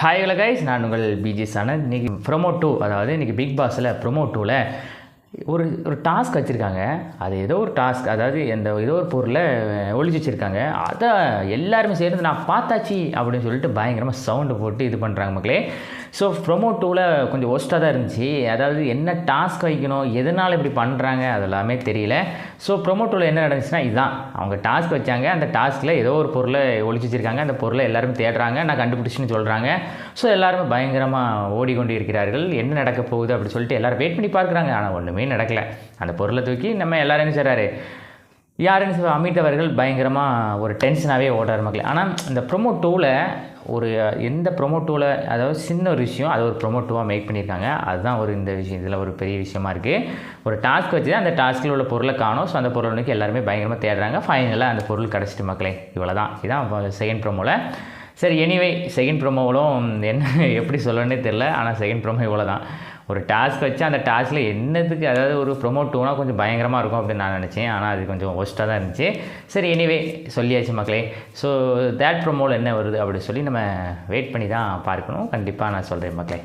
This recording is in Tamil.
ஹாய் ஹலோ கைஸ், நான் உங்கள் பிஜி சனத். இன்றைக்கி ப்ரொமோ 2, அதாவது இன்றைக்கி பிக் பாஸில் ப்ரொமோ 2ல் ஒரு ஒரு டாஸ்க் வச்சுருக்காங்க. அது ஏதோ ஒரு டாஸ்க், அதாவது ஏதோ ஒரு பொருளை ஒழிச்சு வச்சுருக்காங்க. அதை எல்லாருமே சேர்ந்து நான் பார்த்தாச்சு அப்படின்னு சொல்லிட்டு பயங்கரமாக சவுண்டு போட்டு இது பண்ணுறாங்க மக்களே. ஸோ ப்ரொமோ 2ல் கொஞ்சம் ஒஸ்ட்டாக தான் இருந்துச்சு. அதாவது என்ன டாஸ்க் வைக்கணும், எதனால் இப்படி பண்ணுறாங்க அதெல்லாமே தெரியல. ஸோ ப்ரொமோ 2ல் என்ன நடந்துச்சுன்னா, இதுதான் அவங்க டாஸ்க் வச்சாங்க. அந்த டாஸ்கில் ஏதோ ஒரு பொருளை ஒழிச்சு வச்சுருக்காங்க. அந்த பொருளை எல்லாரும் தேடுறாங்க, நான் கண்டுபிடிச்சின்னு சொல்கிறாங்க. ஸோ எல்லாருமே பயங்கரமாக ஓடிக்கொண்டு இருக்கிறார்கள். என்ன நடக்க போகுது அப்படி சொல்லிட்டு எல்லோரும் வெயிட் பண்ணி பார்க்குறாங்க. ஆனால் ஒன்றுமே நடக்கலை. அந்த பொருளை தூக்கி நம்ம எல்லோரும் என்ன செய்கிறாரு, யாருன்னு அமித் அவர்கள் பயங்கரமாக ஒரு டென்ஷனாகவே ஓடுறார் மக்களே. ஆனால் இந்த ப்ரொமோ 2ல் எந்த ப்ரொமோ 2ல், அதாவது சின்ன ஒரு விஷயம், அதை ஒரு ப்ரொமோ 2வாக மேக் பண்ணியிருக்காங்க. அதுதான் இந்த விஷயம் இதில் ஒரு பெரிய விஷயமா இருக்குது. ஒரு டாஸ்க் வச்சு அந்த டாஸ்கில் உள்ள பொருளை காணும். ஸோ அந்த பொருளை நோக்கி எல்லாருமே பயங்கரமாக தேடுறாங்க. ஃபைனலாக அந்த பொருள் கிடச்சிட்டு மக்களே. இவ்வளோ தான், இதுதான் செகண்ட் ப்ரொமோவில். சரி, எனிவே செகண்ட் ப்ரொமோவிலும் என்ன எப்படி சொல்லணுன்னே தெரில. ஆனால் செகண்ட் ப்ரொமோ இவ்வளோ தான். ஒரு டாஸ்க் வச்சு அந்த டாஸ்கில் என்னத்துக்கு, அதாவது ஒரு ப்ரொமோ 2னா கொஞ்சம் பயங்கரமாக இருக்கும் அப்படின்னு நான் நினச்சேன். ஆனால் அது கொஞ்சம் ஒஸ்ட்டாக தான் இருந்துச்சு. சரி, எனிவே சொல்லியாச்சு மக்களே. ஸோ தேட் ப்ரொமோவில் என்ன வருது அப்படி சொல்லி நம்ம வெயிட் பண்ணி தான் பார்க்கணும். கண்டிப்பாக நான் சொல்கிறேன் மக்களே.